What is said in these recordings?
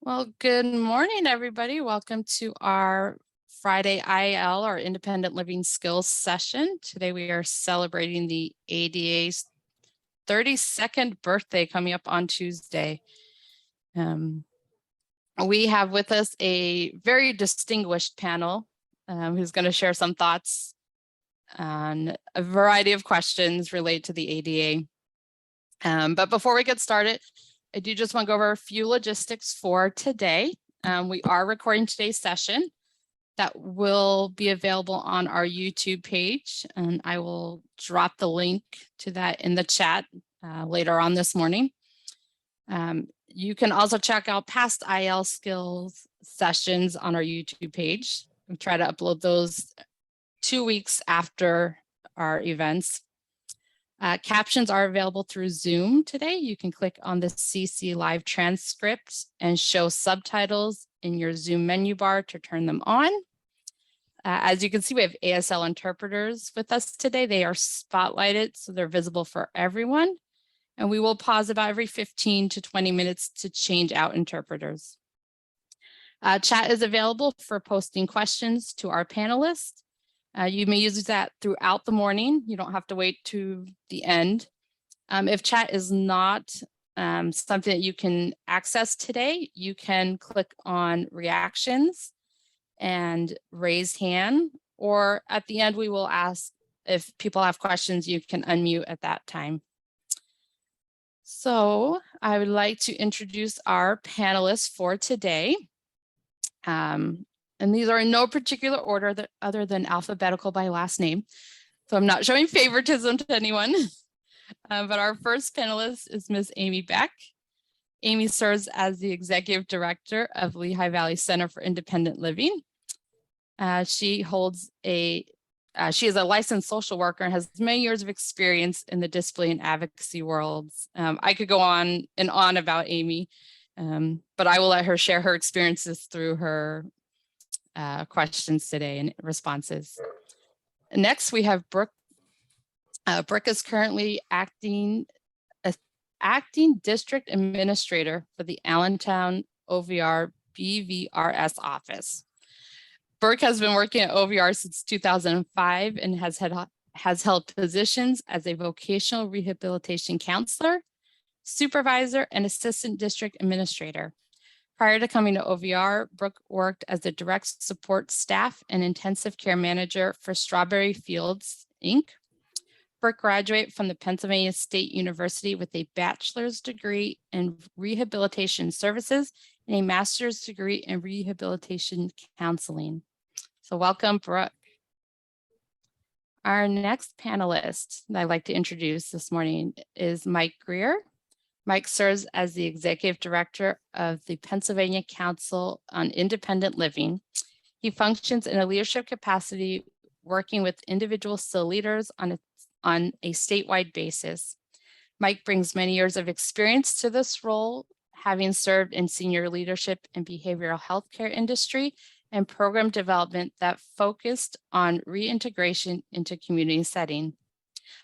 Well, good morning, everybody. Welcome to our Friday IL, our Independent Living Skills session. Today we are celebrating the ADA's 32nd birthday coming up on Tuesday. We have with us a very distinguished panel who's going to share some thoughts on a variety of questions related to the ADA. But before we get started, I do just want to go over a few logistics for today. We are recording today's session that will be available on our YouTube page, and I will drop the link to that in the chat later on this morning. You can also check out past IL skills sessions on our YouTube page. We try to upload those 2 weeks after our events. Captions are available through Zoom today. You can click on the CC Live transcript and show subtitles in your Zoom menu bar to turn them on. As you can see, we have ASL interpreters with us today. They are spotlighted, so they're visible for everyone. And we will pause about every 15 to 20 minutes to change out interpreters. Chat is available for posting questions to our panelists. You may use that throughout the morning. You don't have to wait to the end. If chat is not something that you can access today, you can click on reactions and raise hand, or at the end, we will ask if people have questions, you can unmute at that time. So I would like to introduce our panelists for today. And these are in no particular order other than alphabetical by last name. So I'm not showing favoritism to anyone. But our first panelist is Ms. Amy Beck. Amy serves as the Executive Director of Lehigh Valley Center for Independent Living. She is a licensed social worker and has many years of experience in the disability and advocacy worlds. I could go on and on about Amy, but I will let her share her experiences through her questions today and responses. Next, we have Brooke. Brooke is currently acting district administrator for the Allentown OVR BVRS office. Brooke has been working at OVR since 2005 and has held positions as a vocational rehabilitation counselor, supervisor, and assistant district administrator. Prior to coming to OVR, Brooke worked as a direct support staff and intensive care manager for Strawberry Fields, Inc. Brooke graduated from the Pennsylvania State University with a bachelor's degree in rehabilitation services and a master's degree in rehabilitation counseling. So welcome, Brooke. Our next panelist that I'd like to introduce this morning is Mike Greer. Mike serves as the Executive Director of the Pennsylvania Council on Independent Living. He functions in a leadership capacity, working with individual still leaders on a statewide basis. Mike brings many years of experience to this role, having served in senior leadership in behavioral health care industry and program development that focused on reintegration into community setting.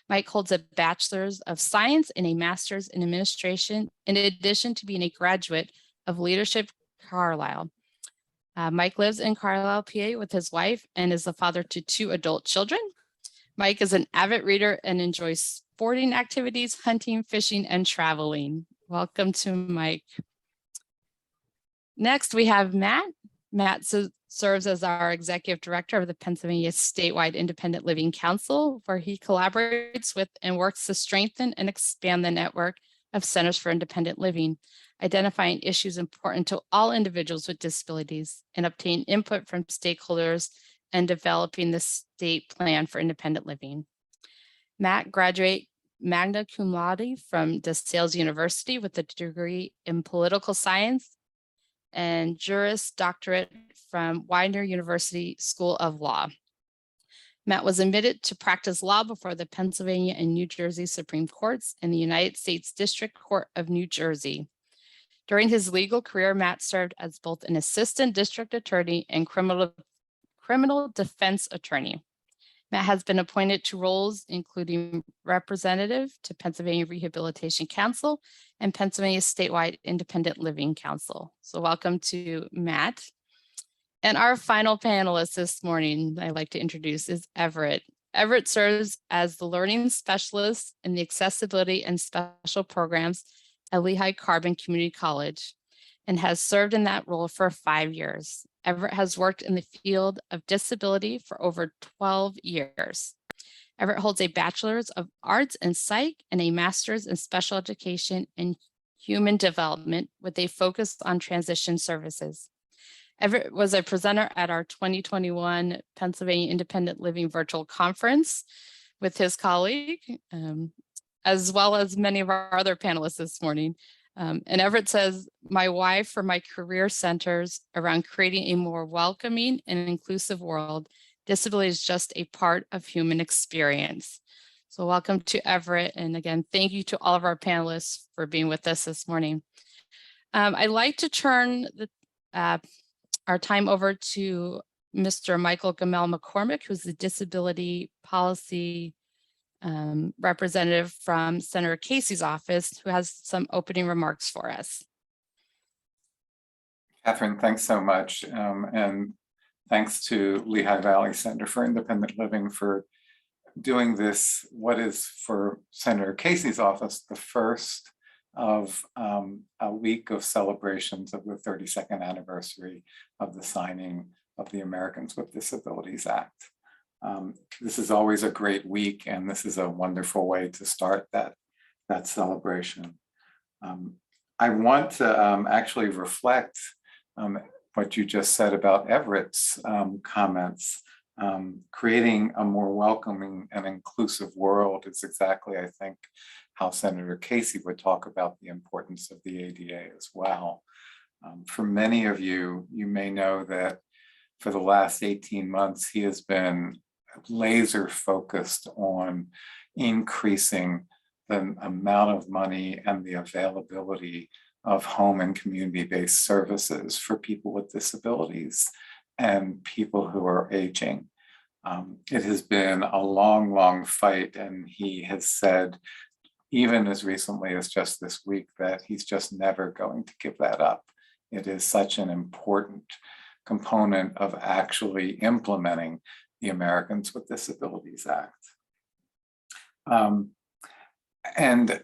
Mike holds a bachelor's of science and a master's in administration, in addition to being a graduate of leadership Carlisle. Mike lives in Carlisle, PA with his wife and is the father to 2 adult children. Mike is an avid reader and enjoys sporting activities, hunting, fishing, and traveling. Welcome to Mike. Next, we have Matt. Matt serves as our Executive Director of the Pennsylvania Statewide Independent Living Council, where he collaborates with and works to strengthen and expand the network of Centers for Independent Living, identifying issues important to all individuals with disabilities and obtaining input from stakeholders and developing the state plan for independent living. Matt graduated magna cum laude from DeSales University with a degree in political science and Juris Doctorate from Widener University School of Law. Matt was admitted to practice law before the Pennsylvania and New Jersey Supreme Courts and the United States District Court of New Jersey. During his legal career, Matt served as both an assistant district attorney and criminal defense attorney. Matt has been appointed to roles including representative to Pennsylvania Rehabilitation Council and Pennsylvania Statewide Independent Living Council. So welcome to Matt. And our final panelist this morning I'd like to introduce is Everett. Everett serves as the learning specialist in the accessibility and special programs at Lehigh Carbon Community College and has served in that role for 5 years. Everett has worked in the field of disability for over 12 years. Everett holds a Bachelor's of Arts in Psych and a Master's in Special Education and Human Development with a focus on transition services. Everett was a presenter at our 2021 Pennsylvania Independent Living Virtual Conference with his colleague, as well as many of our other panelists this morning. And Everett says, my why for my career centers around creating a more welcoming and inclusive world. Disability is just a part of human experience. So welcome to Everett. And again, thank you to all of our panelists for being with us this morning. I'd like to turn our time over to Mr. Michael Gamel McCormick, who's the disability policy representative from Senator Casey's office, who has some opening remarks for us. Catherine, thanks so much. And thanks to Lehigh Valley Center for Independent Living for doing this, what is for Senator Casey's office, the first of a week of celebrations of the 32nd anniversary of the signing of the Americans with Disabilities Act. This is always a great week, and this is a wonderful way to start that celebration. I want to actually reflect what you just said about Everett's comments. Creating a more welcoming and inclusive world is exactly, I think, how Senator Casey would talk about the importance of the ADA as well. For many of you, you may know that for the last 18 months, he has been laser focused on increasing the amount of money and the availability of home and community-based services for people with disabilities and people who are aging. It has been a long, long fight, and he has said, even as recently as just this week, that he's just never going to give that up. It is such an important component of actually implementing the Americans with Disabilities Act. And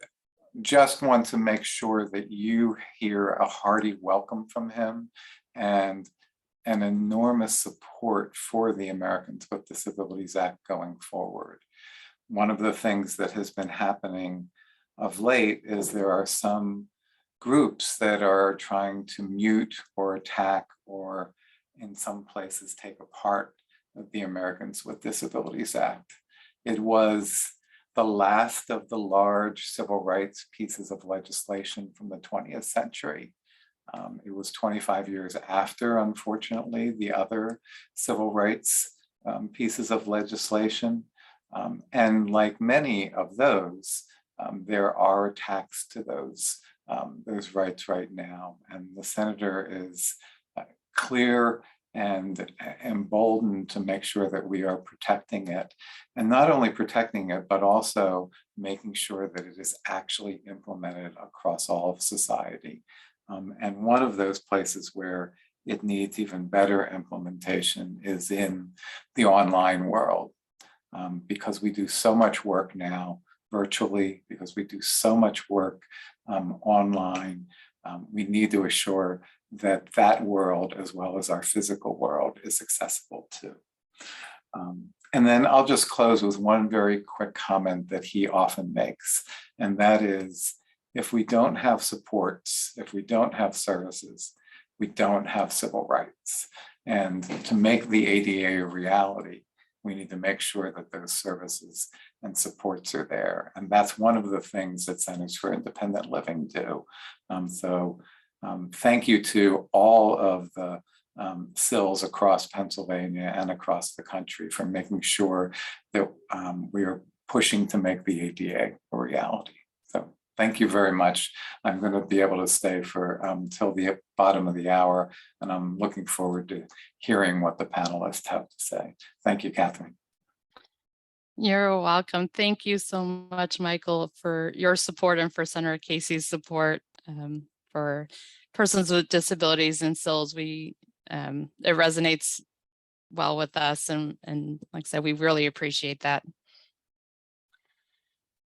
just want to make sure that you hear a hearty welcome from him and an enormous support for the Americans with Disabilities Act going forward. One of the things that has been happening of late is there are some groups that are trying to mute or attack or in some places take apart the Americans with Disabilities Act. It was the last of the large civil rights pieces of legislation from the 20th century. It was 25 years after, unfortunately, the other civil rights pieces of legislation. And like many of those, there are attacks to those rights right now. And the senator is clear and emboldened to make sure that we are protecting it. And not only protecting it, but also making sure that it is actually implemented across all of society. And one of those places where it needs even better implementation is in the online world, because we do so much work now virtually, because we do so much work online. We need to assure that that world, as well as our physical world, is accessible too. And then I'll just close with one very quick comment that he often makes, and that is, if we don't have supports, if we don't have services, we don't have civil rights. And to make the ADA a reality, we need to make sure that those services and supports are there. And that's one of the things that Centers for Independent Living do. Thank you to all of the CILs across Pennsylvania and across the country for making sure that we are pushing to make the ADA a reality. So thank you very much. I'm going to be able to stay for till the bottom of the hour, and I'm looking forward to hearing what the panelists have to say. Thank you, Catherine. You're welcome. Thank you so much, Michael, for your support and for Senator Casey's support for persons with disabilities and SILs. It resonates well with us, and like I said, we really appreciate that.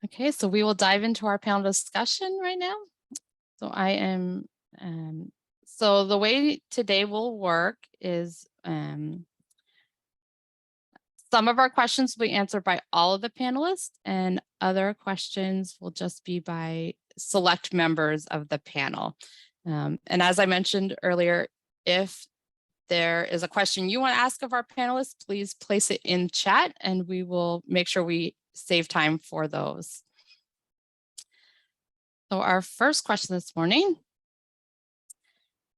Okay, so we will dive into our panel discussion right now. So so the way today will work is some of our questions will be answered by all of the panelists, and other questions will just be by select members of the panel. And as I mentioned earlier, if there is a question you want to ask of our panelists, please place it in chat and we will make sure we save time for those. So our first question this morning,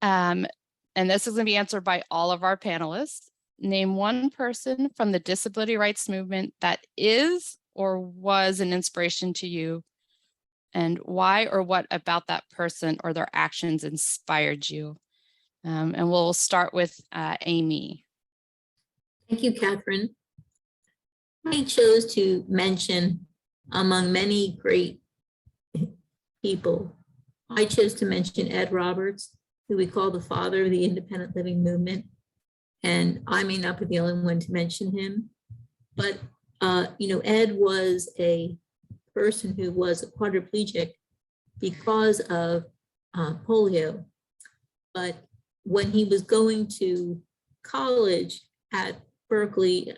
and this is going to be answered by all of our panelists. Name one person from the disability rights movement that is or was an inspiration to you, and why or what about that person or their actions inspired you. And we'll start with Amy. Thank you, Catherine. I chose to mention, among many great people, I chose to mention Ed Roberts, who we call the father of the independent living movement. And I may not be the only one to mention him, but Ed was a person who was a quadriplegic because of polio. But when he was going to college at Berkeley,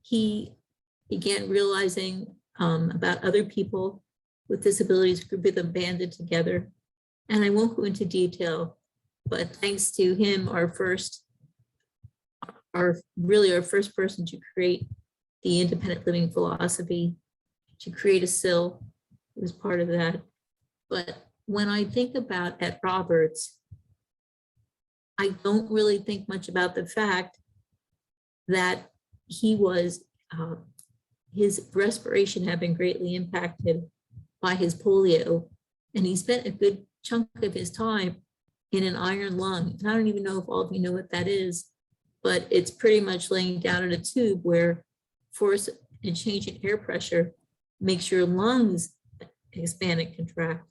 he began realizing about other people with disabilities, grouping them, banded together. And I won't go into detail, but thanks to him, our first person to create the independent living philosophy, to create a SIL, was part of that. But when I think about Ed Roberts, I don't really think much about the fact that he was, his respiration had been greatly impacted by his polio, and he spent a good chunk of his time in an iron lung. And I don't even know if all of you know what that is, but it's pretty much laying down in a tube where force and change in air pressure makes your lungs expand and contract.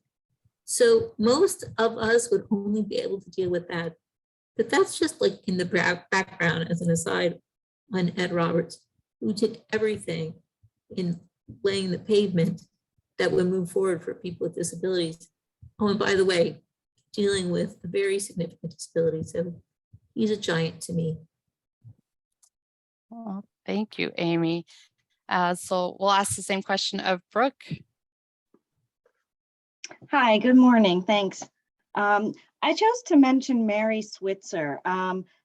So most of us would only be able to deal with that. But that's just like in the background as an aside on Ed Roberts, who did everything in laying the pavement that would move forward for people with disabilities. Oh, and by the way, dealing with a very significant disability. So he's a giant to me. Well, thank you, Amy. So we'll ask the same question of Brooke. Hi, good morning. Thanks. I chose to mention Mary Switzer.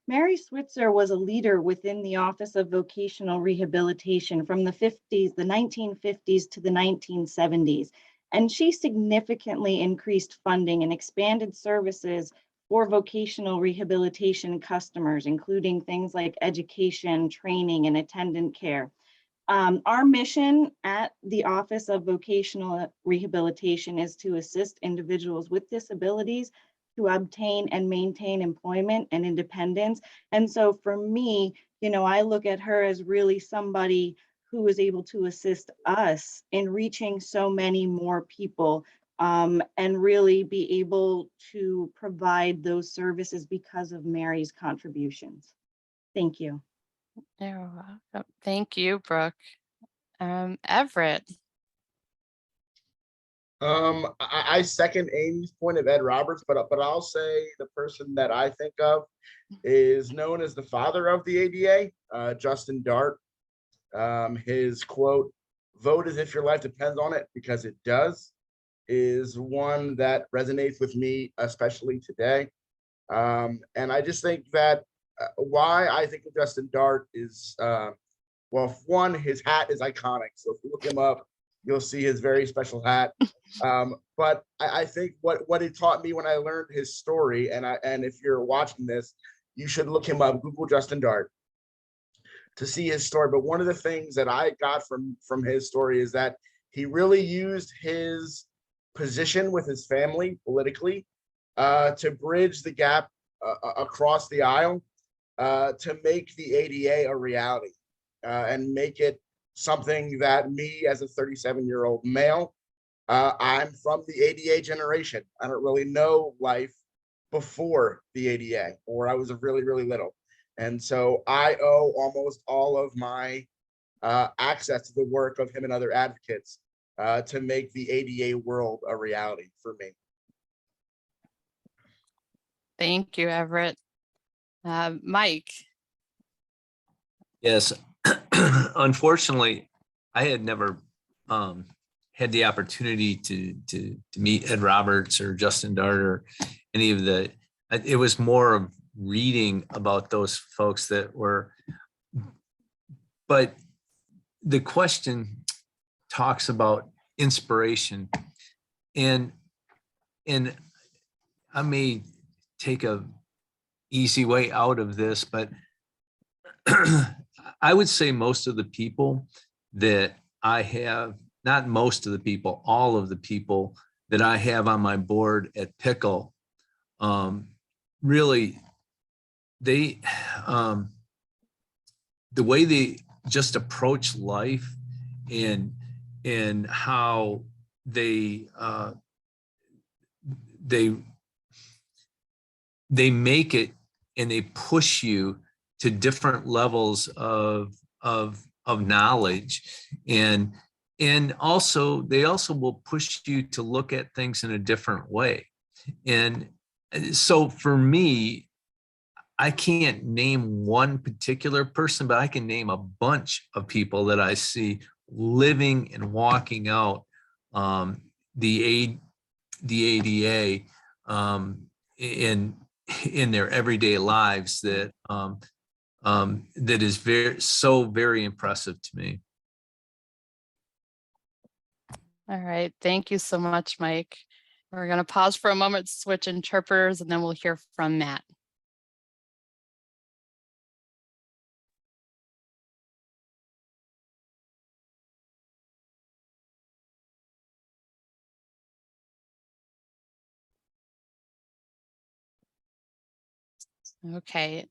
Mary Switzer was a leader within the Office of Vocational Rehabilitation from the 1950s to the 1970s. And she significantly increased funding and expanded services for vocational rehabilitation customers, including things like education, training, and attendant care. Our mission at the Office of Vocational Rehabilitation is to assist individuals with disabilities to obtain and maintain employment and independence. And so for me, I look at her as really somebody who is able to assist us in reaching so many more people and really be able to provide those services because of Mary's contributions. Thank you. You're welcome. Thank you, Brooke. Everett. I second Amy's point of Ed Roberts, but I'll say the person that I think of is known as the father of the ADA, Justin Dart. His quote, "Vote as if your life depends on it, because it does," is one that resonates with me, especially today. And I just think that why I think of Justin Dart is, well, one, his hat is iconic. So if you look him up, you'll see his very special hat. But I think what it taught me when I learned his story, and if you're watching this, you should look him up, Google Justin Dart, to see his story. But one of the things that I got from his story is that he really used his position with his family politically to bridge the gap across the aisle to make the ADA a reality and make it something that me as a 37-year-old male, I'm from the ADA generation. I don't really know life before the ADA, or I was really, really little. And so I owe almost all of my access to the work of him and other advocates to make the ADA world a reality for me. Thank you, Everett. Mike, Yes, unfortunately, I had never had the opportunity to meet Ed Roberts or Justin Dart or any of the. It was more of reading about those folks that were. But the question talks about inspiration, and I may take a easy way out of this, but I would say most of the people that I have, not most of the people, all of the people that I have on my board at Pickle, really, they, the way they just approach life and how they make it and they push you to different levels of knowledge, and also they also will push you to look at things in a different way. And so for me, I can't name one particular person, but I can name a bunch of people that I see living and walking out the ADA in their everyday lives that that is very impressive to me. all right, thank you so much, Mike. We're going to pause for a moment, switch interpreters, and then we'll hear from Matt. Okay.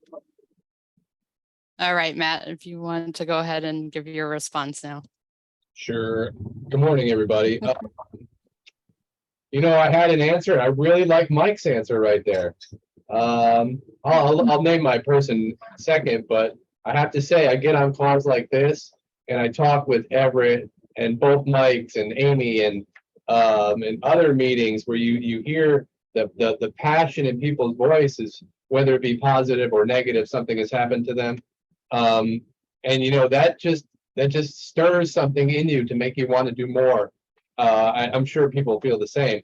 All right, Matt, if you want to go ahead and give your response now. Sure. Good morning, everybody. I had an answer. I really like Mike's answer right there. I'll name my person second, but I have to say I get on calls like this and I talk with Everett and both Mikes and Amy and other meetings where you hear the passion in people's voices, whether it be positive or negative, something has happened to them. And that just stirs something in you to make you want to do more. I'm sure people feel the same.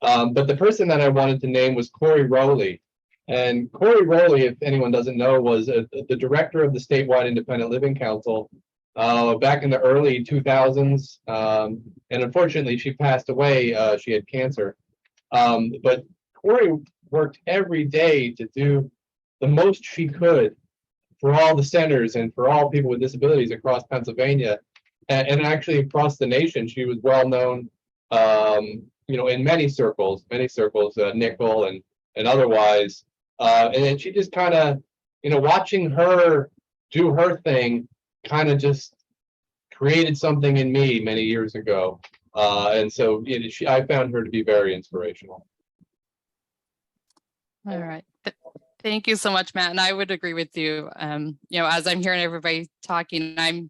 But the person that I wanted to name was Corey Rowley. And Corey Rowley, if anyone doesn't know, was the director of the statewide Independent Living Council back in the early 2000s. And unfortunately, she passed away. She had cancer. But Corey worked every day to do the most she could for all the centers and for all people with disabilities across Pennsylvania and actually across the nation. She was well known, in many circles, Nickel and otherwise. And then she just kind of, watching her do her thing kind of just created something in me many years ago. And so I found her to be very inspirational. All right. Thank you so much, Matt. And I would agree with you. As I'm hearing everybody talking, I'm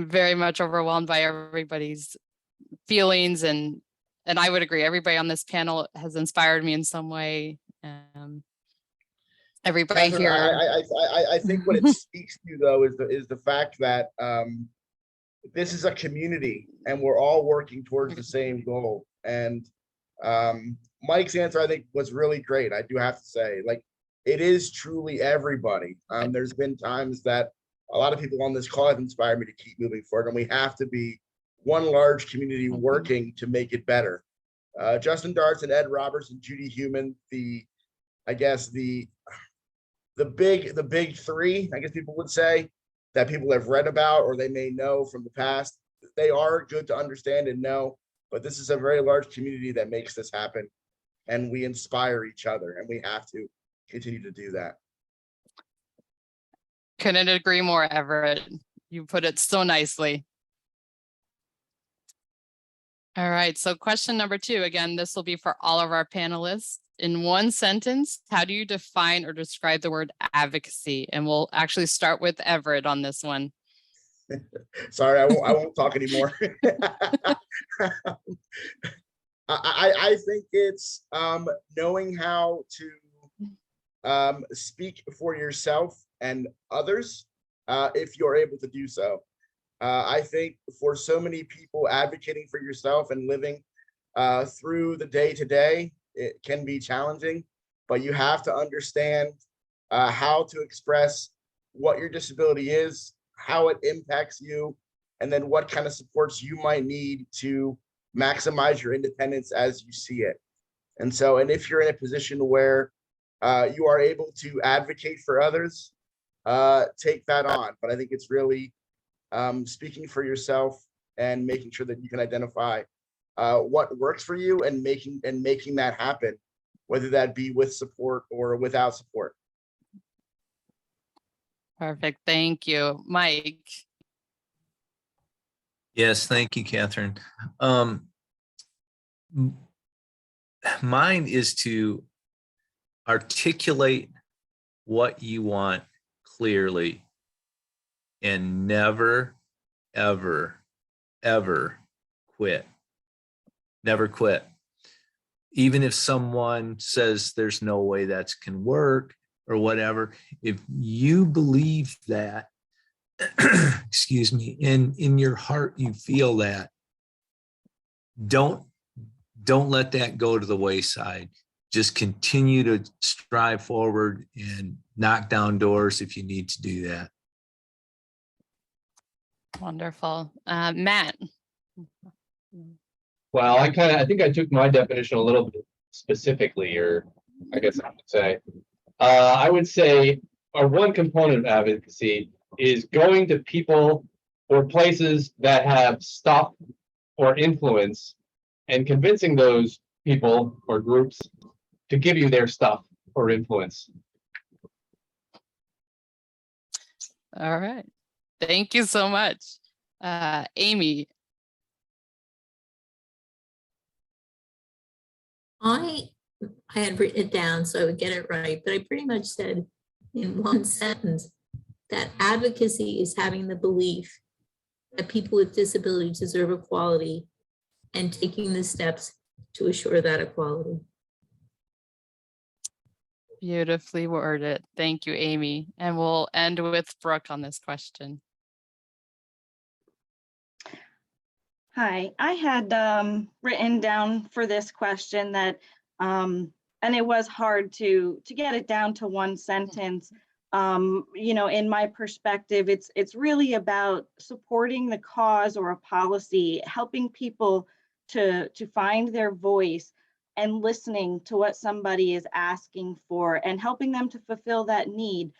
very much overwhelmed by everybody's feelings, and I would agree. Everybody on this panel has inspired me in some way. Everybody Catherine, here. I think what it speaks to though is the fact that this is a community and we're all working towards the same goal. And Mike's answer, I think, was really great. I do have to say, like, it is truly everybody. There's been times that a lot of people on this call have inspired me to keep moving forward, and we have to be one large community working to make it better. Justin Darts and Ed Roberts and Judy Heumann, the big three, I guess people would say, that people have read about or they may know from the past. They are good to understand and know, but this is a very large community that makes this happen, and we inspire each other, and we have to continue to do that. Couldn't agree more, Everett. You put it so nicely. All right, so question number 2, again, this will be for all of our panelists. In one sentence, how do you define or describe the word advocacy? And we'll actually start with Everett on this one. Sorry, I won't talk anymore. I think it's knowing how to speak for yourself and others if you're able to do so. I think for so many people, advocating for yourself and living through the day to day, it can be challenging, but you have to understand how to express what your disability is, how it impacts you, and then what kind of supports you might need to maximize your independence as you see it. And if you're in a position where you are able to advocate for others, take that on. But I think it's really speaking for yourself and making sure that you can identify what works for you and making that happen, whether that be with support or without support. Perfect, thank you. Mike? Yes, thank you, Catherine. Mine is to articulate what you want clearly and never, ever, ever quit. Never quit. Even if someone says there's no way that can work or whatever, if you believe that, excuse me, in your heart you feel that, don't let that go to the wayside. Just continue to strive forward and knock down doors if you need to do that. Wonderful. Matt? Well, I think I took my definition a little bit specifically, or I guess I would say our one component of advocacy is going to people or places that have stuff or influence and convincing those people or groups to give you their stuff or influence. All right, thank you so much. Amy? I had written it down so I would get it right, but I pretty much said in one sentence that advocacy is having the belief that people with disabilities deserve equality and taking the steps to assure that equality. Beautifully worded. Thank you, Amy. And we'll end with Brooke on this question. Hi, I had written down for this question that, and it was hard to get it down to one sentence. You know, in my perspective, it's really about supporting the cause or a policy, helping people to find their voice and listening to what somebody is asking for and helping them to fulfill that need,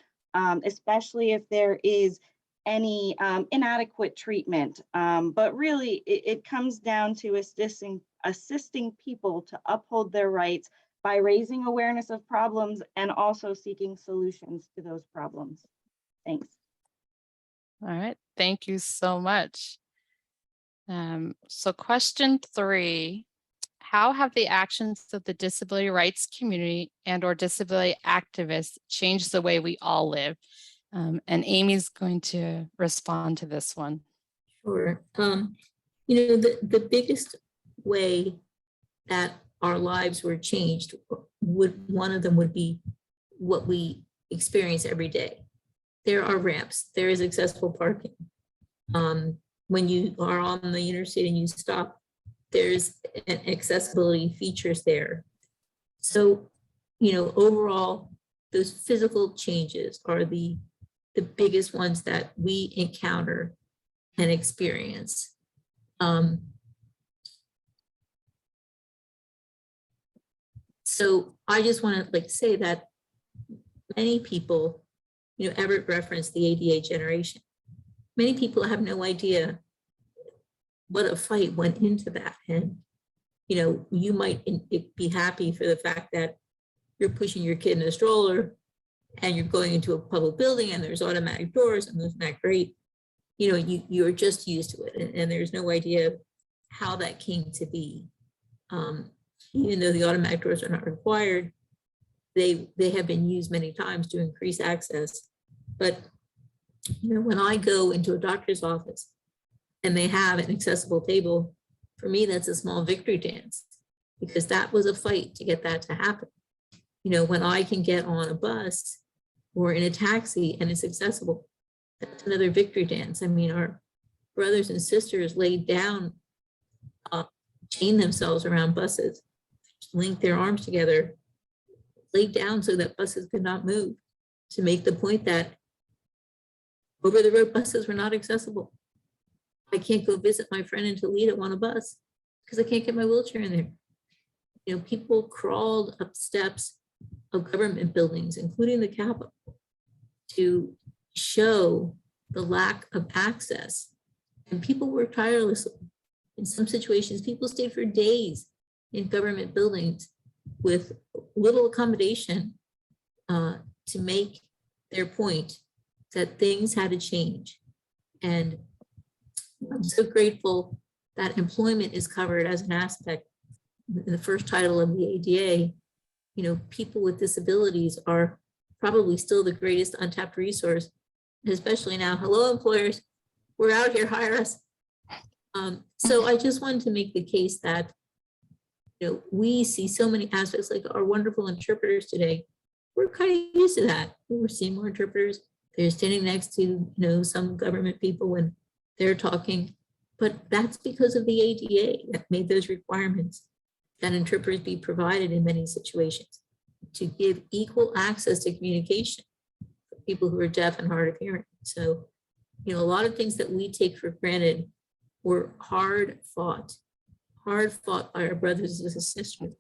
especially if there is any inadequate treatment. But really, it comes down to assisting people to uphold their rights by raising awareness of problems and also seeking solutions to those problems. Thanks. All right, thank you so much. So question 3, how have the actions of the disability rights community and/or disability activists changed the way we all live? And Amy's going to respond to this one. Sure. You know, the biggest way that our lives were changed, one of them would be what we experience every day. There are ramps, there is accessible parking. When you are on the interstate and you stop, there's an accessibility features there. So, you know, overall, those physical changes are the biggest ones that we encounter and experience. So I just want to say that many people, you know, Everett referenced the ADA generation. Many people have no idea what a fight went into that. And, you know, you might be happy for the fact that you're pushing your kid in a stroller and you're going into a public building and there's automatic doors and isn't that great? you know, you're just used to it, and there's no idea how that came to be. Even though the automatic doors are not required, they have been used many times to increase access. But, you know, when I go into a doctor's office and they have an accessible table, for me, that's a small victory dance, because that was a fight to get that to happen. You know, when I can get on a bus or in a taxi and it's accessible, that's another victory dance. I mean, our brothers and sisters laid down, chained themselves around buses, linked their arms together, laid down so that buses could not move, to make the point that over-the-road buses were not accessible. I can't go visit my friend in Toledo on a bus because I can't get my wheelchair in there. You know, people crawled up steps of government buildings, including the Capitol, to show the lack of access. And people worked tirelessly. In some situations, people stayed for days in government buildings with little accommodation to make their point that things had to change. And I'm so grateful that employment is covered as an aspect in the first title of the ADA. You know, people with disabilities are probably still the greatest untapped resource, especially now. Hello, employers, we're out here, hire us. So I just wanted to make the case that, you know, we see so many aspects, like our wonderful interpreters today. We're kind of used to that. We're seeing more interpreters. They're standing next to, you know, some government people when they're talking, but that's because of the ADA that made those requirements that interpreters be provided in many situations to give equal access to communication for people who are deaf and hard of hearing. So, you know, a lot of things that we take for granted were hard fought by our brothers and sisters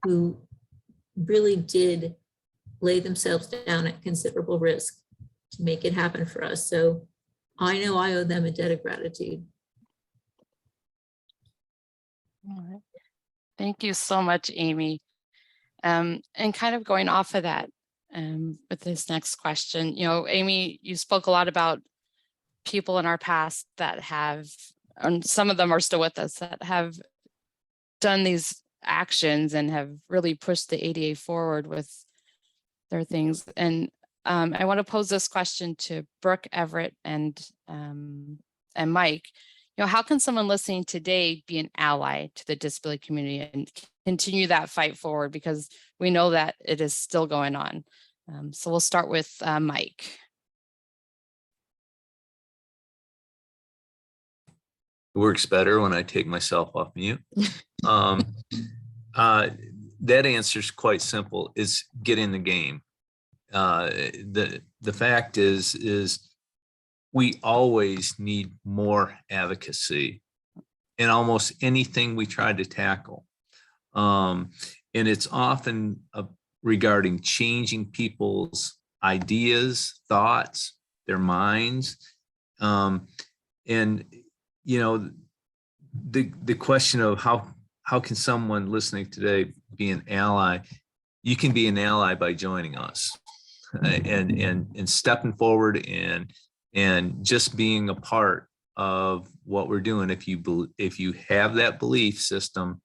who really did lay themselves down at considerable risk to make it happen for us. So I know I owe them a debt of gratitude. All right. Thank you so much, Amy. And kind of going off of that with this next question, you know, Amy, you spoke a lot about people in our past that have, and some of them are still with us, that have done these actions and have really pushed the ADA forward with their things. And I want to pose this question to Brooke, Everett, and Mike. You know, how can someone listening today be an ally to the disability community and continue that fight forward? Because we know that it is still going on. So we'll start with Mike. It works better when I take myself off mute. That answer is quite simple, is get in the game. The fact is we always need more advocacy in almost anything we try to tackle. And it's often regarding changing people's ideas, thoughts, their minds. And, you know, the question of how can someone listening today be an ally? You can be an ally by joining us and stepping forward and just being a part of what we're doing. If you have that belief system,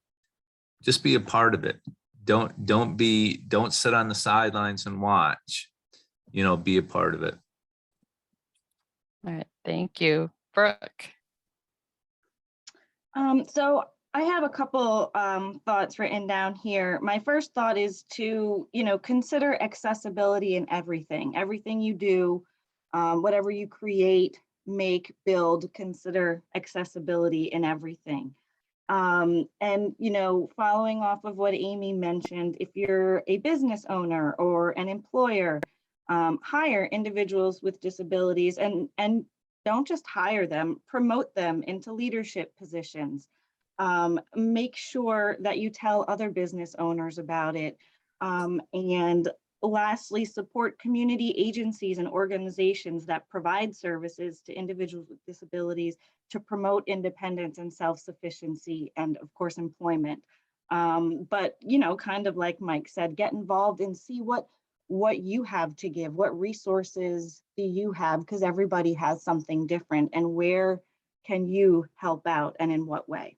just be a part of it. Don't sit on the sidelines and watch, you know, be a part of it. All right, thank you. Brooke. So I have a couple thoughts written down here. My first thought is to, you know, consider accessibility in everything you do, whatever you create, make, build, consider accessibility in everything. And, you know, following off of what Amy mentioned, if you're a business owner or an employer, hire individuals with disabilities and don't just hire them, promote them into leadership positions. Make sure that you tell other business owners about it. And lastly, support community agencies and organizations that provide services to individuals with disabilities to promote independence and self-sufficiency and, of course, employment. But, you know, kind of like Mike said, get involved and see what what you have to give. What resources do you have? Because everybody has something different, and where can you help out and in what way?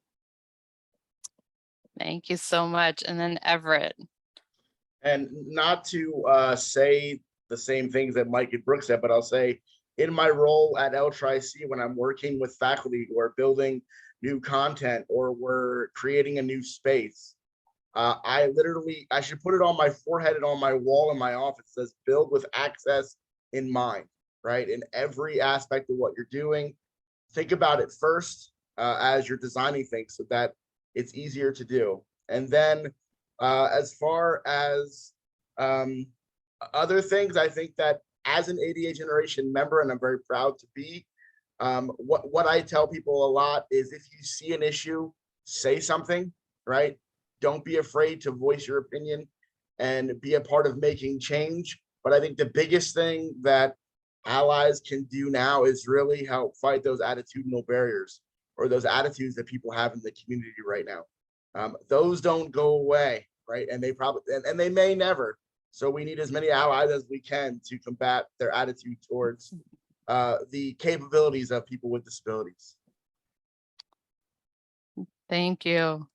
Thank you so much. And then Everett. And not to say the same things that Mike and Brooke said, but I'll say in my role at L-Tri-C, when I'm working with faculty or building new content or we're creating a new space, I should put it on my forehead and on my wall in my office. It says build with access in mind, right? In every aspect of what you're doing, think about it first as you're designing things so that it's easier to do. And then as far as other things, I think that as an ADA generation member, and I'm very proud to be, what I tell people a lot is if you see an issue, say something, right? Don't be afraid to voice your opinion and be a part of making change. But I think the biggest thing that allies can do now is really help fight those attitudinal barriers or those attitudes that people have in the community right now. Those don't go away, right? And they probably, and they may never. So we need as many allies as we can to combat their attitude towards the capabilities of people with disabilities. Thank you.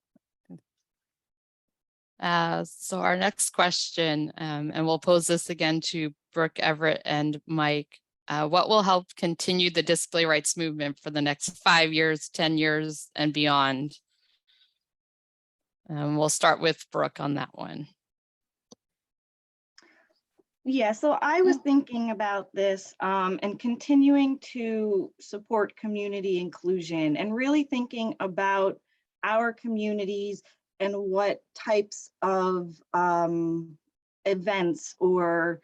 So our next question, and we'll pose this again to Brooke, Everett, and Mike. What will help continue the disability rights movement for the next 5 years, 10 years, and beyond? We'll start with Brooke on that one. Yeah, so I was thinking about this and continuing to support community inclusion and really thinking about our communities and what types of events or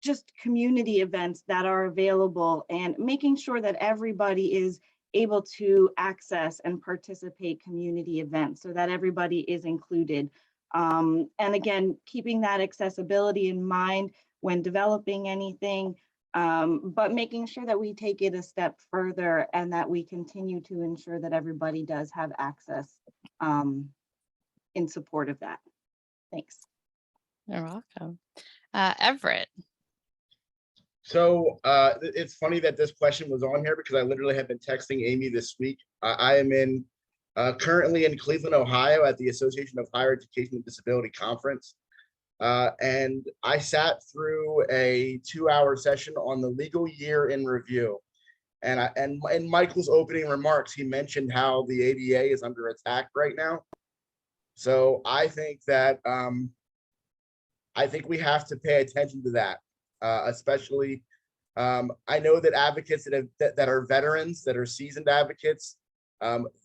just community events that are available, and making sure that everybody is able to access and participate community events so that everybody is included. And again, keeping that accessibility in mind when developing anything, but making sure that we take it a step further and that we continue to ensure that everybody does have access in support of that. Thanks. You're welcome. Everett. So it's funny that this question was on here because I literally have been texting Amy this week. I am currently in Cleveland, Ohio at the Association of Higher Education and Disability Conference. And I sat through a 2-hour session on the legal year in review. And in Michael's opening remarks, he mentioned how the ADA is under attack right now. So I think that we have to pay attention to that, especially. I know that advocates that are veterans, that are seasoned advocates,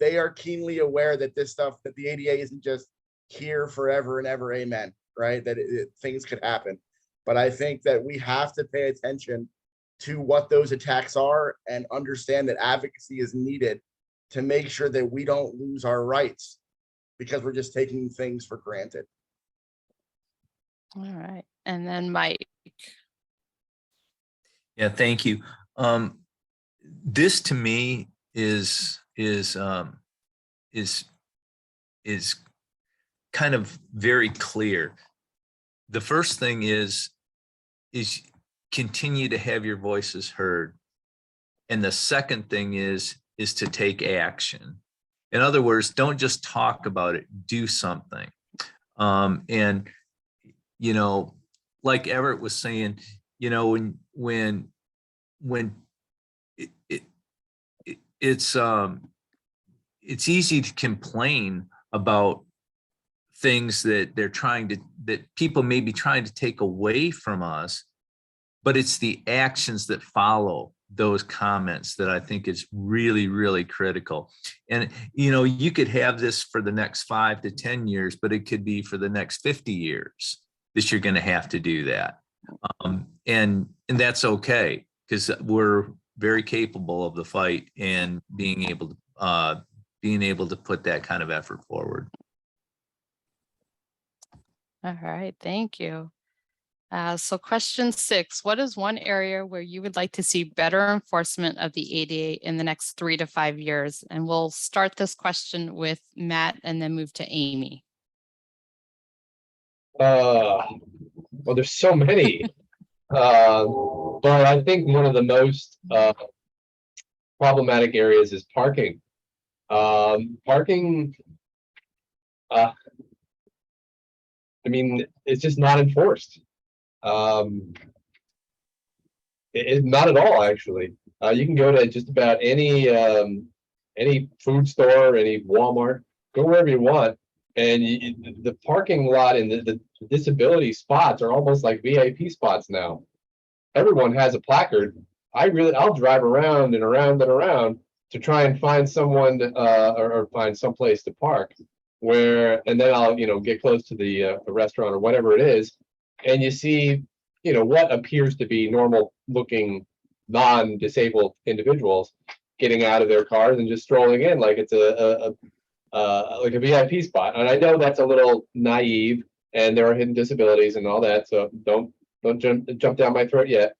they are keenly aware that this stuff, that the ADA isn't just here forever and ever, amen, right? That things could happen. But I think that we have to pay attention to what those attacks are and understand that advocacy is needed to make sure that we don't lose our rights because we're just taking things for granted. All right. And then Mike. Yeah, thank you. This to me is kind of very clear. The first thing is continue to have your voices heard. And the second thing is to take action. In other words, don't just talk about it, do something. And, you know, like Everett was saying, you know, when it's easy to complain about things that that people may be trying to take away from us, but it's the actions that follow those comments that I think is really, really critical. And, you know, you could have this for the next 5 to 10 years, but it could be for the next 50 years that you're going to have to do that. And that's okay, because we're very capable of the fight and being able to put that kind of effort forward. All right, thank you. So question 6, what is one area where you would like to see better enforcement of the ADA in the next 3 to 5 years? And we'll start this question with Matt and then move to Amy. Well, there's so many. But I think one of the most problematic areas is parking. Parking, I mean, it's just not enforced. Not at all, actually. You can go to just about any food store, any Walmart, go wherever you want, and the parking lot and the disability spots are almost like VIP spots now. Everyone has a placard. I'll drive around and around and around to try and find someone or find someplace to park and then I'll get close to the restaurant or whatever it is, and you see what appears to be normal looking non-disabled individuals getting out of their cars and just strolling in like it's like a VIP spot. And I know that's a little naive, and there are hidden disabilities and all that, so don't jump down my throat yet.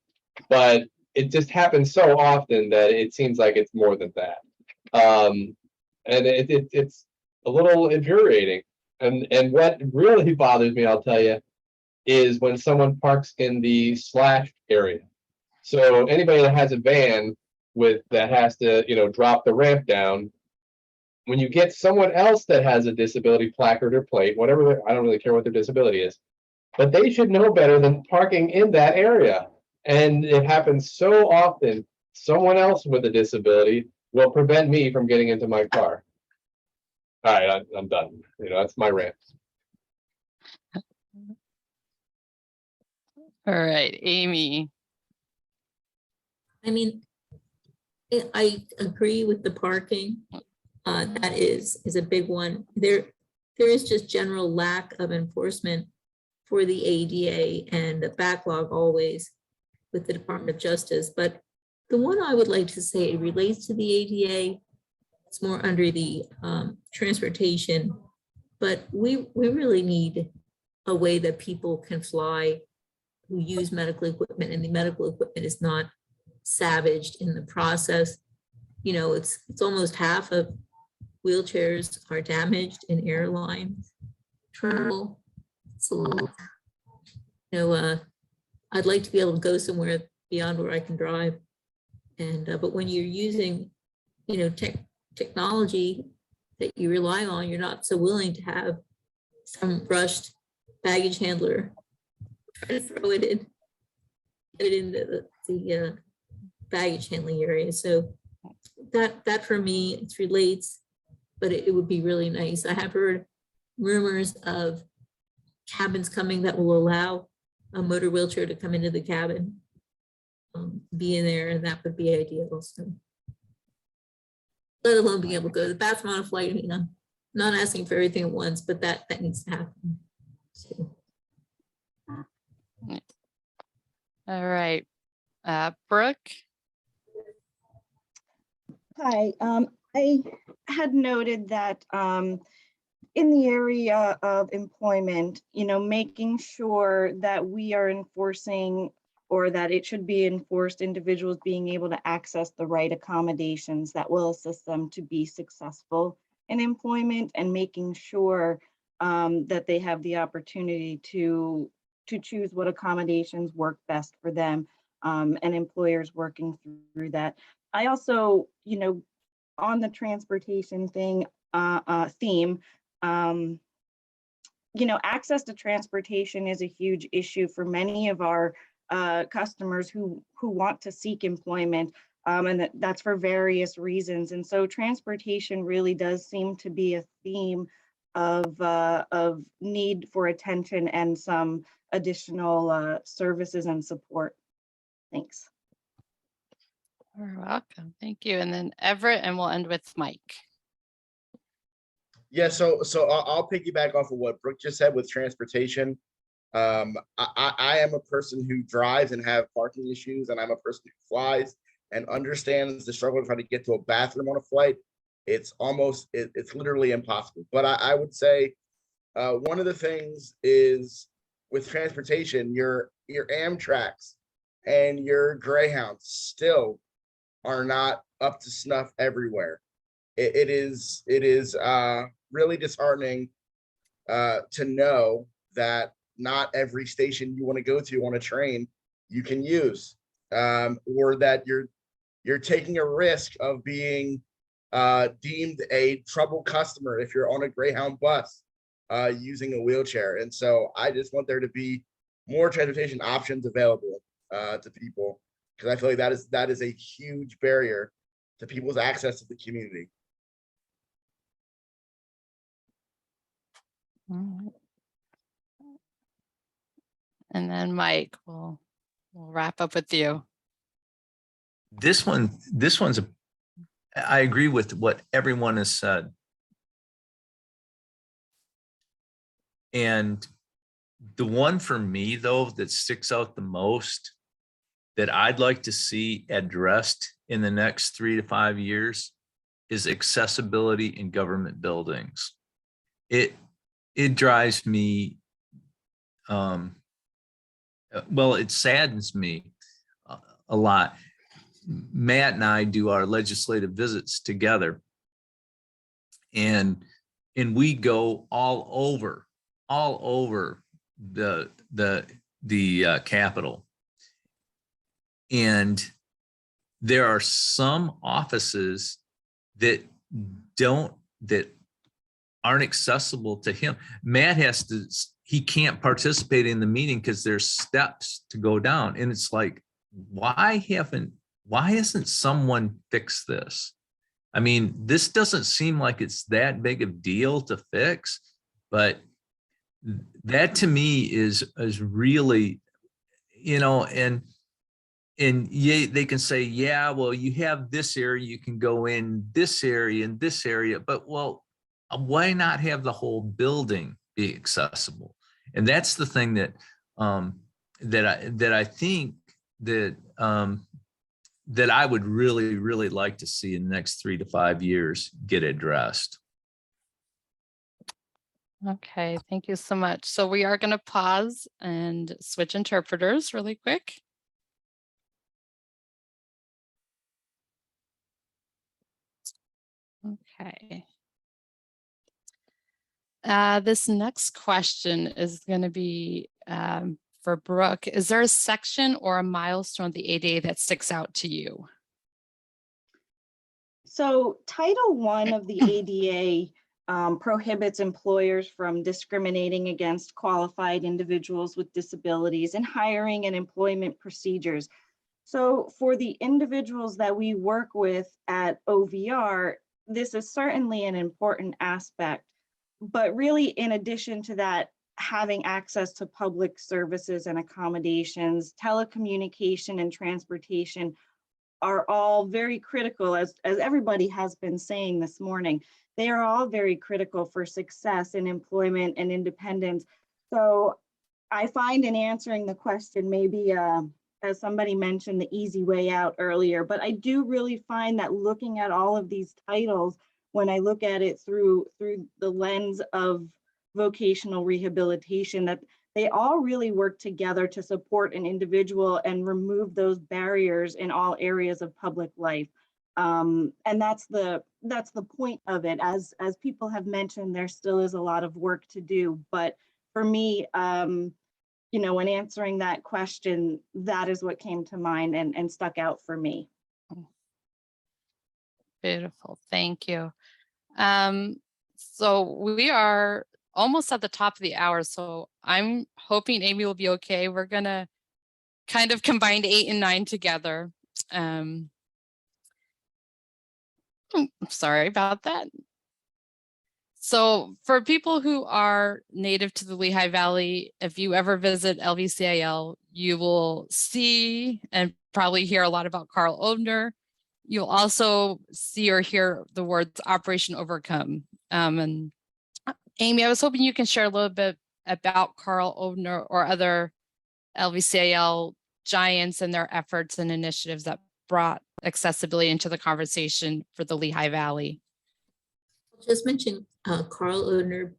But it just happens so often that it seems like it's more than that. And it's a little infuriating. And what really bothers me, I'll tell you, is when someone parks in the slashed area. So anybody that has a van that has to, drop the ramp down, when you get someone else that has a disability placard or plate, whatever, I don't really care what their disability is, but they should know better than parking in that area. And it happens so often, someone else with a disability will prevent me from getting into my car. All right, I'm done. That's my rant. All right, Amy. I mean, I agree with the parking. That is a big one. There is just general lack of enforcement for the ADA and the backlog always with the Department of Justice. But the one I would like to say it relates to the ADA. It's more under the transportation, but we really need a way that people can fly who use medical equipment, and the medical equipment is not savaged in the process. It's almost half of wheelchairs are damaged in airline travel. So, I'd like to be able to go somewhere beyond where I can drive. And but when you're using, technology that you rely on, you're not so willing to have some rushed baggage handler try to throw it in, get it into the baggage handling area. So that for me, it relates, but it would be really nice. I have heard rumors of cabins coming that will allow a motor wheelchair to come into the cabin, be in there, and that would be ideal. So, let alone being able to go to the bathroom on a flight. I'm not asking for everything at once, but that needs to happen. So. All right, Brooke. Hi, I had noted that in the area of employment, making sure that we are enforcing, or that it should be enforced, individuals being able to access the right accommodations that will assist them to be successful in employment, and making sure that they have the opportunity to choose what accommodations work best for them, and employers working through that. I also, on the transportation theme, access to transportation is a huge issue for many of our customers who want to seek employment, and that's for various reasons. And so transportation really does seem to be a theme of need for attention and some additional services and support. Thanks. You're welcome. Thank you. And then Everett, and we'll end with Mike. Yeah, so I'll piggyback off of what Brooke just said with transportation. I am a person who drives and have parking issues, and I'm a person who flies and understands the struggle of trying to get to a bathroom on a flight. It's literally impossible. But I would say one of the things is with transportation, your Amtrak's and your Greyhounds still are not up to snuff everywhere. It is really disheartening to know that not every station you want to go to on a train you can use, or that you're taking a risk of being deemed a troubled customer if you're on a Greyhound bus using a wheelchair. And so I just want there to be more transportation options available to people, because I feel like that is a huge barrier to people's access to the community. All right. And then Mike, we'll wrap up with you. This one's I agree with what everyone has said. And the one for me, though, that sticks out the most that I'd like to see addressed in the next 3 to 5 years is accessibility in government buildings. It drives me, well, it saddens me a lot. Matt and I do our legislative visits together, and we go all over the Capitol. And there are some offices that aren't accessible to him. Matt he can't participate in the meeting because there's steps to go down. And it's like, why hasn't someone fixed this? I mean, this doesn't seem like it's that big of a deal to fix, but that to me is really, and yeah, they can say, yeah, well, you have this area, you can go in this area and this area, but well, why not have the whole building be accessible? And that's the thing that I think that I would really, really like to see in the next 3 to 5 years get addressed. Okay, thank you so much. So we are going to pause and switch interpreters really quick. Okay. This next question is going to be for Brooke. Is there a section or a milestone of the ADA that sticks out to you? So Title I of the ADA prohibits employers from discriminating against qualified individuals with disabilities in hiring and employment procedures. So for the individuals that we work with at OVR, this is certainly an important aspect. But really, in addition to that, having access to public services and accommodations, telecommunication and transportation are all very critical, as everybody has been saying this morning. They are all very critical for success in employment and independence. So I find in answering the question, maybe as somebody mentioned, the easy way out earlier, but I do really find that looking at all of these titles, when I look at it through the lens of vocational rehabilitation, that they all really work together to support an individual and remove those barriers in all areas of public life. And that's the point of it. As people have mentioned, there still is a lot of work to do. But for me, when answering that question, that is what came to mind and stuck out for me. Beautiful, thank you. So we are almost at the top of the hour, so I'm hoping Amy will be okay. We're gonna kind of combine 8 and 9 together. Sorry about that. So for people who are native to the Lehigh Valley, if you ever visit LVCIL, you will see and probably hear a lot about Carl Oebner. You'll also see or hear the words Operation Overcome. And Amy, I was hoping you can share a little bit about Carl Oebner or other LVCIL giants and their efforts and initiatives that brought accessibility into the conversation for the Lehigh Valley. I'll just mention Carl Oebner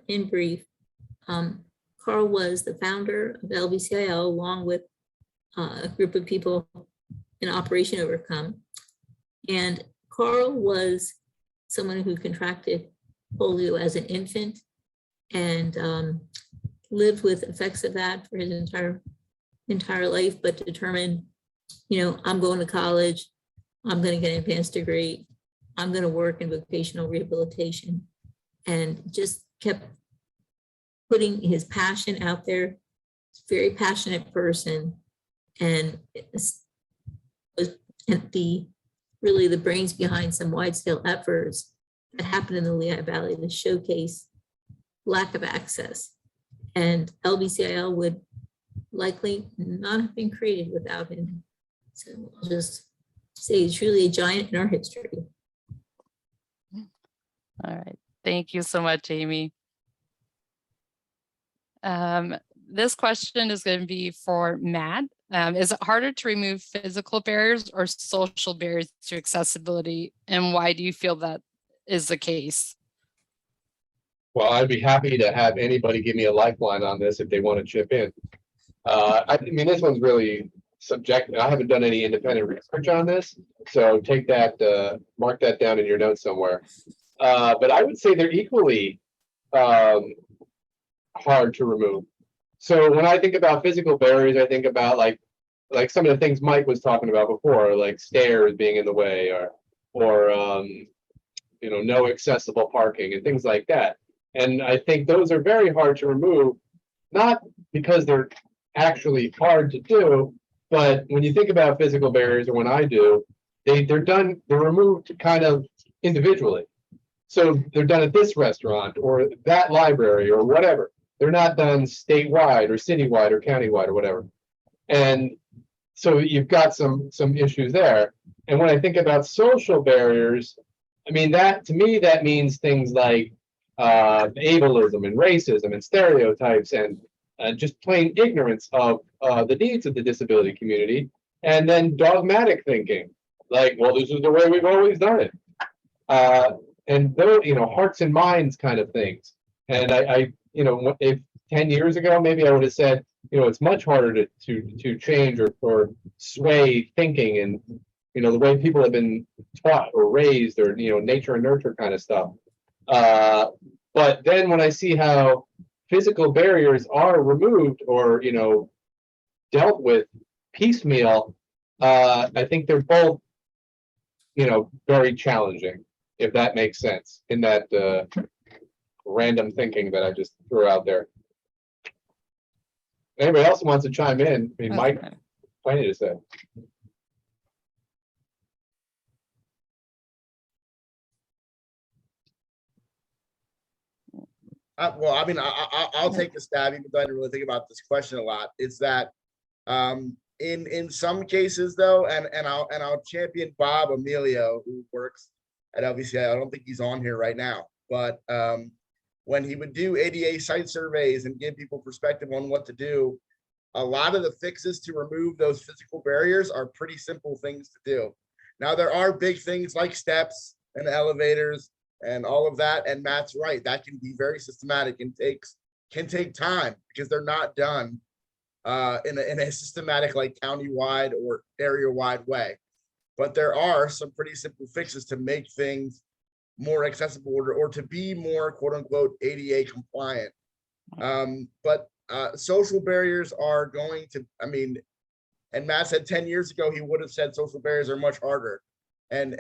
in brief. Carl was the founder of LVCIL along with a group of people in Operation Overcome. And Carl was someone who contracted polio as an infant, and lived with effects of that for his entire life, but determined, I'm going to college, I'm going to get an advanced degree, I'm going to work in vocational rehabilitation, and just kept putting his passion out there. He's a very passionate person, and was really the brains behind some wide-scale efforts that happened in the Lehigh Valley to showcase lack of access. And LBCIL would likely not have been created without him. So I'll just say he's truly a giant in our history. All right. Thank you so much, Amy. This question is going to be for Matt. Is it harder to remove physical barriers or social barriers to accessibility? And why do you feel that is the case? Well, I'd be happy to have anybody give me a lifeline on this if they want to chip in. I mean, this one's really subjective. I haven't done any independent research on this, so take that, mark that down in your notes somewhere. But I would say they're equally hard to remove. So when I think about physical barriers, I think about like some of the things Mike was talking about before, like stairs being in the way, or no accessible parking and things like that. And I think those are very hard to remove, not because they're actually hard to do, but when you think about physical barriers, or when I do, they're removed kind of individually. So they're done at this restaurant or that library or whatever. They're not done statewide or citywide or countywide or whatever. And so you've got some issues there. And when I think about social barriers, I mean, that to me, that means things like ableism and racism and stereotypes and just plain ignorance of the needs of the disability community. And then dogmatic thinking, like, well, this is the way we've always done it. And those, hearts and minds kind of things. And I if 10 years ago, maybe I would have said, it's much harder to change or sway thinking and, the way people have been taught or raised, or, nature and nurture kind of stuff. But then when I see how physical barriers are removed or, dealt with piecemeal, I think they're both, very challenging, if that makes sense, in that random thinking that I just threw out there. Anybody else wants to chime in? I mean, Mike, plenty to say. Well, I mean, I'll take a stab, even though I didn't really think about this question a lot. It's that in some cases, though, and I'll champion Bob Emilio, who works at LVCI. I don't think he's on here right now, but when he would do ADA site surveys and give people perspective on what to do, a lot of the fixes to remove those physical barriers are pretty simple things to do. Now, there are big things like steps and elevators and all of that, and Matt's right, that can be very systematic and can take time because they're not done in a systematic, like, county-wide or area-wide way. But there are some pretty simple fixes to make things more accessible or to be more quote unquote ADA compliant. But social barriers are going to, I mean, and Matt said 10 years ago, he would have said social barriers are much harder. And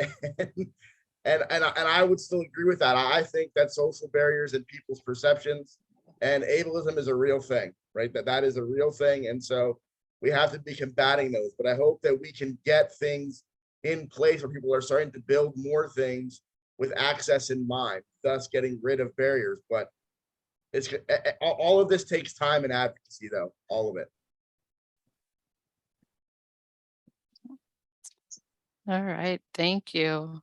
I would still agree with that. I think that social barriers and people's perceptions and ableism is a real thing, right? That is a real thing. And so we have to be combating those. But I hope that we can get things in place where people are starting to build more things with access in mind, thus getting rid of barriers. But it's all of this takes time and advocacy, though, all of it. All right, thank you.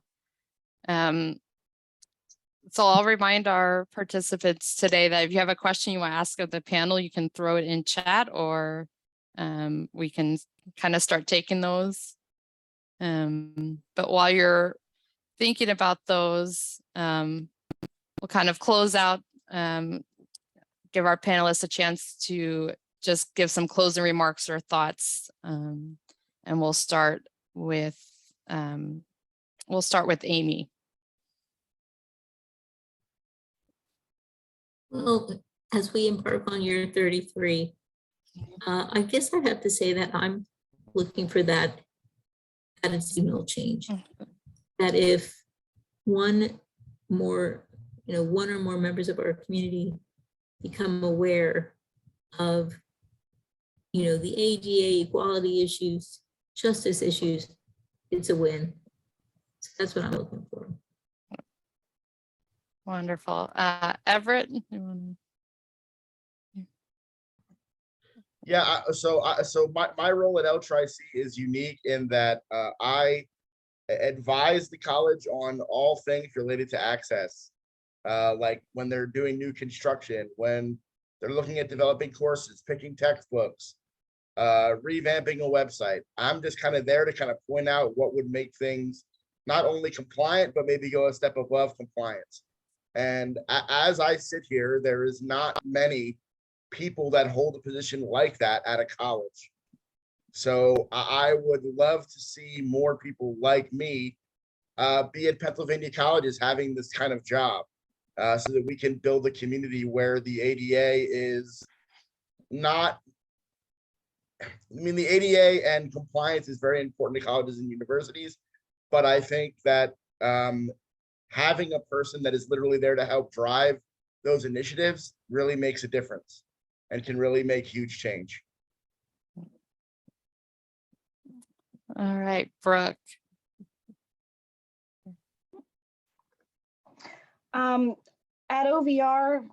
So I'll remind our participants today that if you have a question you want to ask of the panel, you can throw it in chat, or we can kind of start taking those. But while you're thinking about those, we'll kind of close out, give our panelists a chance to just give some closing remarks or thoughts. And we'll start with Amy. Well, as we embark on year 33, I guess I have to say that I'm looking for that attitudinal change. That if one more, one or more members of our community become aware of, the ADA equality issues, justice issues, it's a win. So that's what I'm looking for. Wonderful. Everett? You wanna- Yeah, so my role at L-Tri-C is unique in that I advise the college on all things related to access. Like when they're doing new construction, when they're looking at developing courses, picking textbooks, revamping a website. I'm just kind of there to kind of point out what would make things not only compliant, but maybe go a step above compliance. And as I sit here, there is not many people that hold a position like that at a college. So I would love to see more people like me be at Pennsylvania colleges having this kind of job, so that we can build a community where the ADA is not, the ADA and compliance is very important to colleges and universities, but I think that having a person that is literally there to help drive those initiatives really makes a difference and can really make huge change. All right, Brooke. At OVR,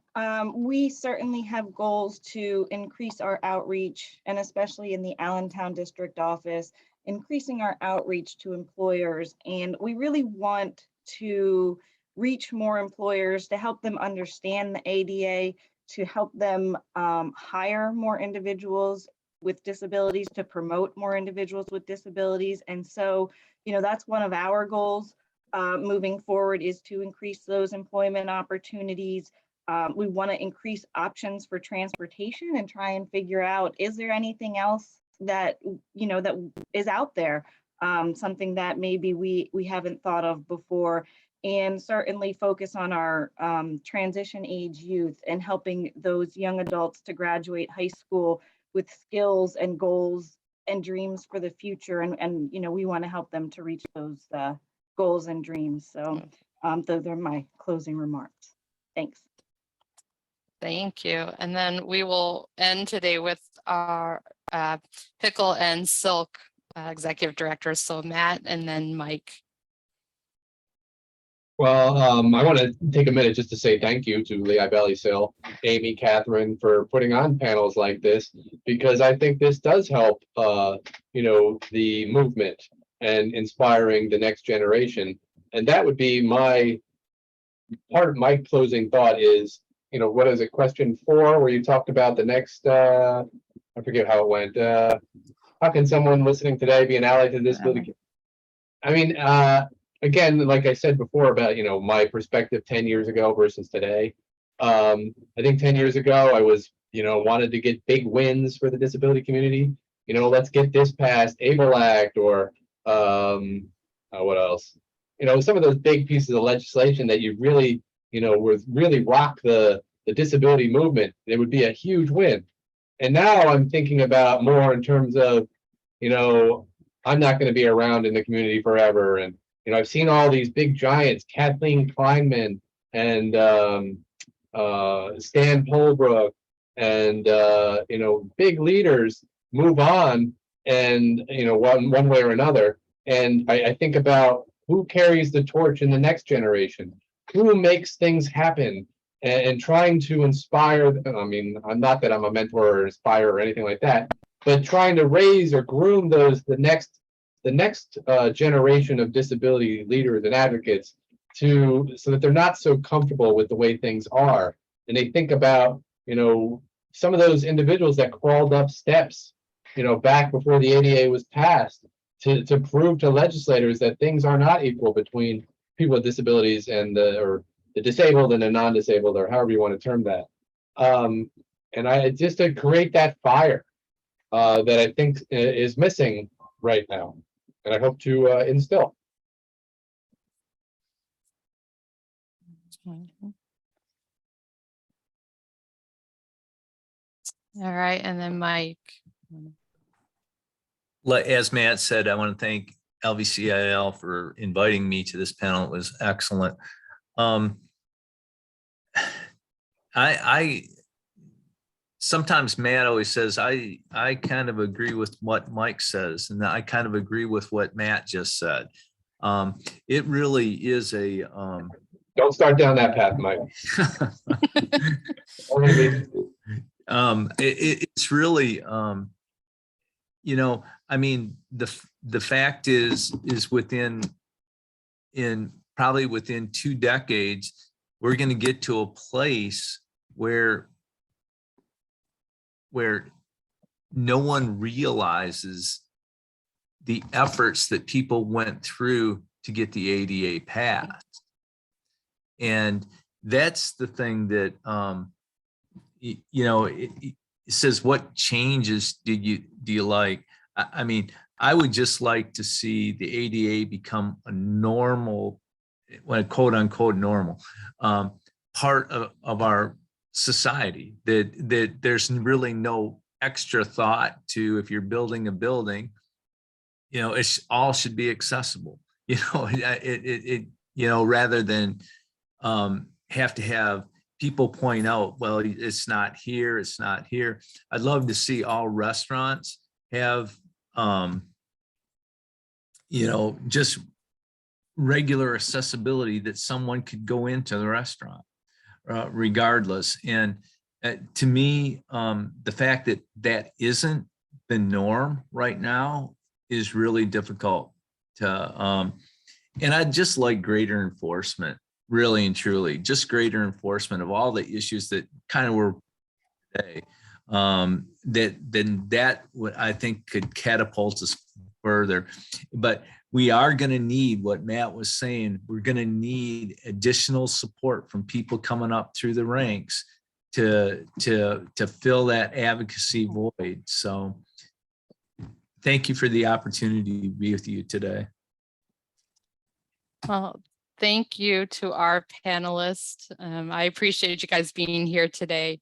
we certainly have goals to increase our outreach, and especially in the Allentown District Office, increasing our outreach to employers. And we really want to reach more employers to help them understand the ADA, to help them hire more individuals with disabilities, to promote more individuals with disabilities. And so, that's one of our goals. Moving forward is to increase those employment opportunities. We want to increase options for transportation and try and figure out, is there anything else that, that is out there? Something that maybe we haven't thought of before, and certainly focus on our transition age youth and helping those young adults to graduate high school with skills and goals and dreams for the future. And we want to help them to reach those goals and dreams. So those are my closing remarks. Thanks. Thank you. And then we will end today with our Pickle and Silk executive directors. So Matt and then Mike. Well, I want to take a minute just to say thank you to Lehigh Valley Sil, Amy, Catherine, for putting on panels like this, because I think this does help, the movement and inspiring the next generation. And that would be part of my closing thought is, what is it, question 4, where you talked about the next, I forget how it went. How can someone listening today be an ally to this disability? I mean, again, like I said before about, my perspective 10 years ago versus today. I think 10 years ago, I was, wanted to get big wins for the disability community. Let's get this passed, ABLE Act, or what else? Some of those big pieces of legislation that you really, would really rock the disability movement. It would be a huge win. And now I'm thinking about more in terms of, I'm not going to be around in the community forever. And, I've seen all these big giants, Kathleen Kleinman and Stan Holbrook and, big leaders move on and, one way or another. And I think about who carries the torch in the next generation, who makes things happen, and trying to inspire them. I mean, I'm not that I'm a mentor or inspire or anything like that, but trying to raise or groom the next generation of disability leaders and advocates so that they're not so comfortable with the way things are. And they think about, some of those individuals that crawled up steps, back before the ADA was passed to prove to legislators that things are not equal between people with disabilities and the disabled and the non-disabled, or however you want to term that. And I just to create that fire that I think is missing right now, and I hope to instill. All right, and then Mike. As Matt said, I want to thank LVCIL for inviting me to this panel. It was excellent. I sometimes Matt always says, I kind of agree with what Mike says, and I kind of agree with what Matt just said. It really is a, Don't start down that path, Mike. it's really, you know, I mean, the fact is probably within 2 decades, we're going to get to a place where no one realizes the efforts that people went through to get the ADA passed. And that's the thing that, you know, it says, what changes do you like? I mean, I would just like to see the ADA become a normal, when quote unquote normal, part of our society, that there's really no extra thought to, if you're building a building, you know, it's all should be accessible, you know, you know, rather than have to have people point out, well, it's not here, it's not here. I'd love to see all restaurants have, you know, just regular accessibility, that someone could go into the restaurant regardless. And to me, the fact that that isn't the norm right now is really difficult to, and I'd just like greater enforcement, really and truly, just greater enforcement of all the issues that kind of were today. That what I think could catapult us further. But we are going to need, what Matt was saying, we're going to need additional support from people coming up through the ranks to fill that advocacy void. So thank you for the opportunity to be with you today. Well, thank you to our panelists. I appreciate you guys being here today.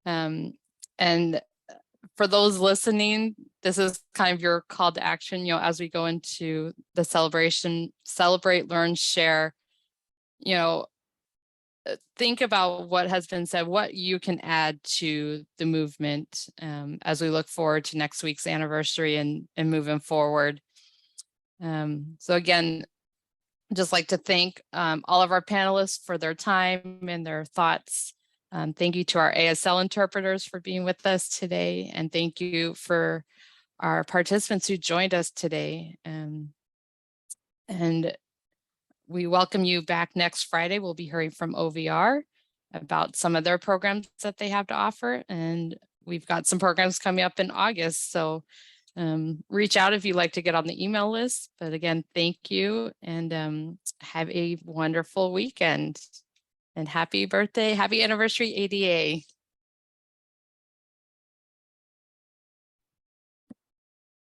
And for those listening, this is kind of your call to action, you know, as we go into the celebration, celebrate, learn, share, you know, think about what has been said, what you can add to the movement as we look forward to next week's anniversary and moving forward. So again, just like to thank all of our panelists for their time and their thoughts. Thank you to our ASL interpreters for being with us today. And thank you for our participants who joined us today. And we welcome you back next Friday. We'll be hearing from OVR about some of their programs that they have to offer. And we've got some programs coming up in August. So reach out if you'd like to get on the email list. But again, thank you and have a wonderful weekend. And happy birthday, happy anniversary, ADA.